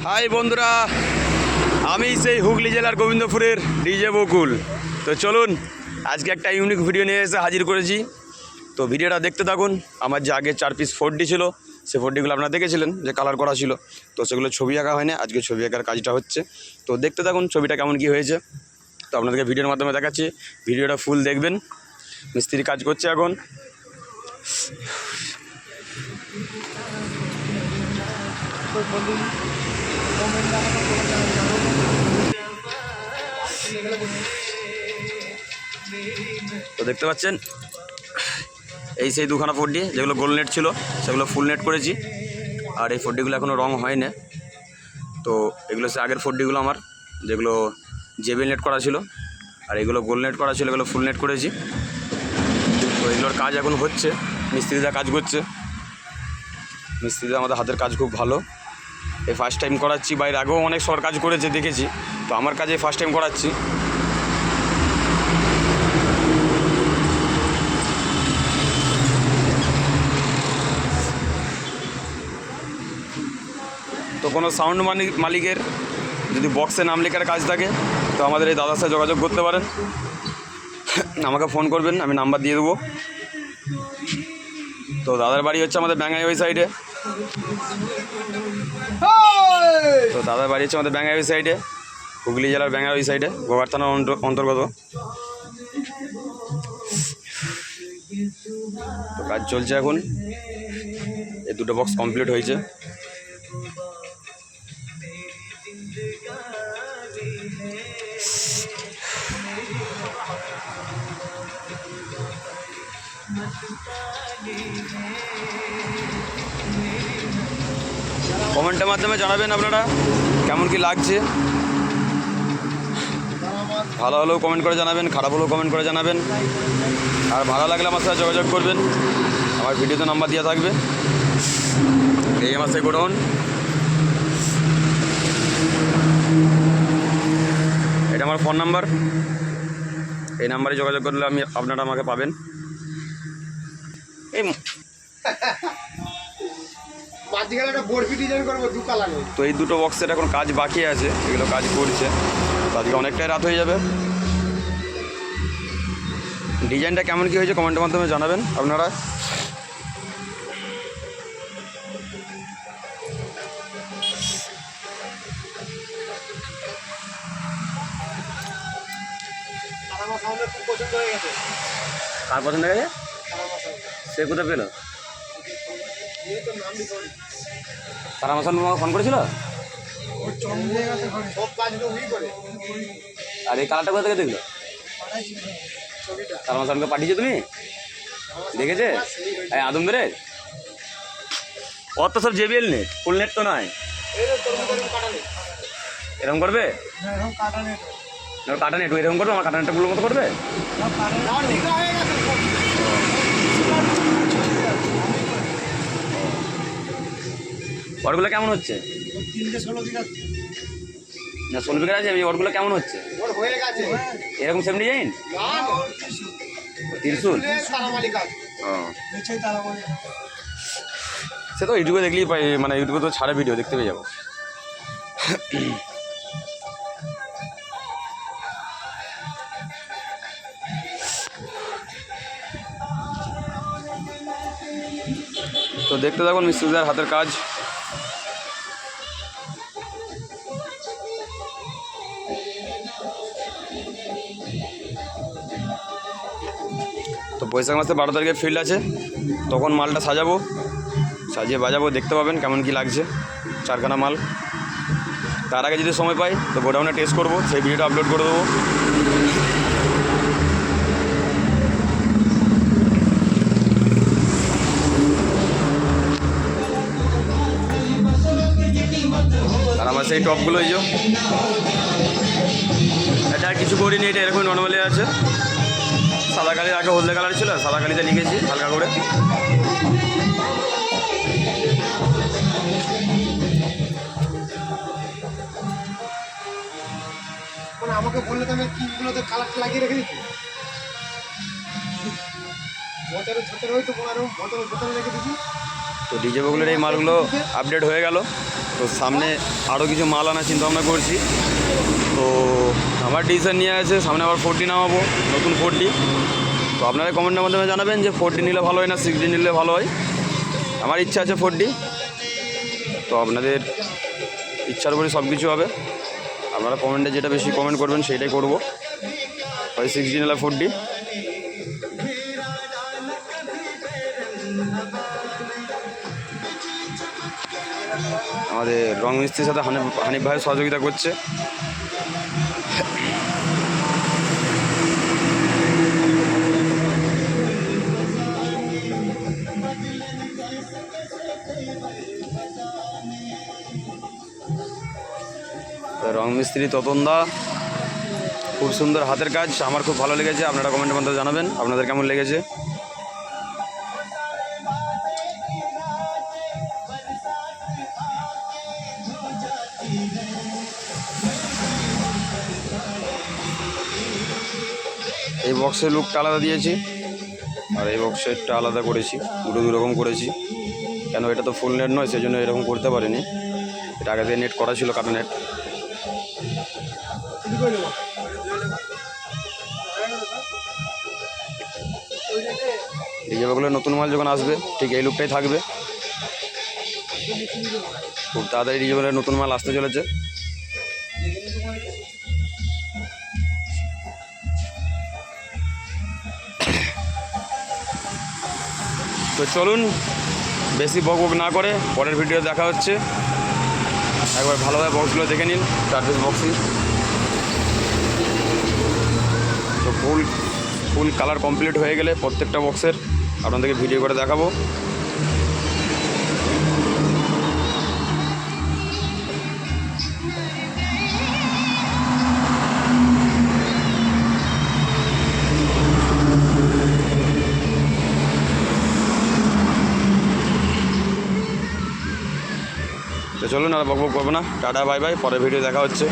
High বন্ধুরা, আমি সেই হুগলি জেলার গোবিন্দপুরের ডিজে বকুল। তো চলুন, আজকে একটা ইউনিক ভিডিও নিয়ে এসে হাজির করেছি। তো ভিডিওটা দেখতে থাকুন। আমার যে আগে 4 পিস 4D ছিল, সে 4Dগুলো আপনারা দেখেছিলেন যে কালার করা ছিল, তো সেগুলো ছবি আঁকা হয় না, আজকে ছবি আঁকার কাজটা হচ্ছে। তো দেখতে থাকুন ছবিটা কেমন কী হয়েছে। তো আপনাদেরকে ভিডিওর মাধ্যমে দেখাচ্ছি, ভিডিওটা ফুল দেখবেন। মিস্ত্রি কাজ করছে এখন। তো দেখতে পাচ্ছেন এই সেই দুখানা 4D যেগুলো গোল নেট ছিল, সেগুলো ফুল নেট করেছি। আর এই 4Dগুলো এখনও রং হয় না। তো এগুলো সে আগের 4Dগুলো আমার, যেগুলো জেবেল নেট করা ছিল, আর এগুলো গোল নেট করা ছিল, এগুলো ফুল নেট করেছি। তো এগুলোর কাজ এখন হচ্ছে, মিস্ত্রিরা কাজ করছে। মিস্ত্রিরা আমাদের হাতের কাজ খুব ভালো। এই ফার্স্ট টাইম করাচ্ছি, বাইরে আগেও অনেক সবার কাজ করেছে দেখেছি, তো আমার কাজে ফার্স্ট টাইম করাচ্ছি। তো কোনো সাউন্ড মালিকের যদি বক্সে নাম লেখার কাজ থাকে, তো আমাদের এই দাদার সাথে যোগাযোগ করতে পারেন, আমাকে ফোন করবেন, আমি নাম্বার দিয়ে দেবো। তো দাদার বাড়ি হচ্ছে আমাদের ব্যাঙ্গাই ওই সাইডে। হুগলি জেলার ব্যাঙ্গাই ওই সাইডে, গোঘাট থানার অন্তর্গত। তো কাজ চলছে এখন। এই দুটো বক্স কমপ্লিট হয়েছে। কমেন্টের মাধ্যমে জানাবেন আপনারা কেমন কি লাগছে। ভালো হলেও কমেন্ট করে জানাবেন, খারাপ হলেও কমেন্ট করে জানাবেন। আর ভালো লাগলে আমার সাথে যোগাযোগ করবেন, আমার ভিডিওতে নাম্বার দেওয়া থাকবে। এই আমার সেই গোডাউন। এটা আমার ফোন নাম্বার, এই নাম্বারে যোগাযোগ করলে আপনারা আমাকে পাবেন। তো এই দুটো বক্সের এখন কাজ বাকি আছে, এগুলো কাজ করছে। তো আজকে অনেকটাই রাত হয়ে যাবে। ডিজাইনটা কেমন কী হয়েছে কমেন্টের মাধ্যমে জানাবেন আপনারা। কার পছন্দ হয়ে গেছে? সে কোথায় পেল? তারা আমার সঙ্গে ফোন করেছিল। আর এই কালারটা কোথা থেকে দেখলো? তারা আমার সঙ্গে পাঠিয়েছো তুমি? দেখেছে? এই আদমদের অত সব জেবিএল নেট, ফুল নেট তো নয়। এরকম করবে? কাটা নেট এরকম করবে? আমার কাটা নেটগুলোর মতো করবে? ওয়াটগুলো কেমন হচ্ছে? না 16 বিঘা আছে, ওয়াটগুলো কেমন হচ্ছে? এরকম সেম ডিজাইন? ত্রিশুল? সে তো ইউটিউবে দেখলেই পাই, মানে ইউটিউবে তো ছাড়া ভিডিও দেখতে পেয়ে যাবো। তো দেখতে থাকুন মিস্ত্রিদের হাতের কাজ। তো বৈশাখ মাসে 12 তারিখে ফিল্ড আছে, তখন মালটা সাজিয়ে বাজাবো, দেখতে পাবেন কেমন কি লাগছে 4খানা মাল। তার আগে যদি সময় পাই তো গোডাউনে টেস্ট করবো, সেই ভিডিওটা আপলোড করে দেবো। আর আমার সেই টপগুলো এই যে, এটা আর কিছু করিনি, এটা এরকম নর্মালি আছে। সাদা কালির আগে হলদে কালার ছিল, সাদা কালিতে লিখেছি হালকা করে। আমাকে বললে তো আমি কিগুলোতে কালারটা লাগিয়ে রেখে দিচ্ছি। মোটরের ছোটের হয়তো বড় মোটরের ছোটের রেখে দিচ্ছি। তো ডিজে বগুলের এই মালগুলো আপডেট হয়ে গেল। তো সামনে আরও কিছু মাল আনার চিন্তা ভাবনা করছি। তো আমার ডিসিশন নিয়ে আছে সামনে আবার 4D নামাবো, নতুন 4D। তো আপনারা কমেন্টের মাধ্যমে জানাবেন যে 4D নিলে ভালো হয় না 6D নিলে ভালো হয়। আমার ইচ্ছা আছে 4D, তো আপনাদের ইচ্ছার উপরে সব কিছু হবে। আপনারা কমেন্টে যেটা বেশি কমেন্ট করবেন সেইটাই করব, হয় 6D নিলে 4D। আমাদের রং মিস্ত্রির সাথে হানিফ ভাই সহযোগিতা করছে। রং মিস্ত্রি ততনদা, খুব সুন্দর হাতের কাজ, আমার খুব ভালো লেগেছে। আপনারা কমেন্টের মাধ্যমে জানাবেন আপনাদের কেমন লেগেছে। এই বক্সের লুকটা আলাদা দিয়েছি আর এই বক্সেরটা আলাদা করেছি, দুটো দুরকম করেছি। কেন এটা তো ফুল নেট নয়, সেই জন্য এরকম করতে পারিনি। এটা আগে থেকে নেট করা ছিল, কাটা নেট। ডিজে বগুলের নতুন মাল যখন আসবে ঠিক এই লুকটাই থাকবে। খুব তাড়াতাড়ি ডিজে বগুলের নতুন মাল আসতে চলেছে। তো চলুন বেশি বক না করে পরের ভিডিও দেখা হচ্ছে। একবার ভালোভাবে বক্সগুলো দেখে নিন, 4 পিস বক্সই। তো ফুল কালার কমপ্লিট হয়ে গেলে প্রত্যেকটা বক্সের আপনাদেরকে ভিডিও করে দেখাবো। তো চলুন আর বক করবো না, টাটা বাই বাই, পরের ভিডিও দেখা হচ্ছে।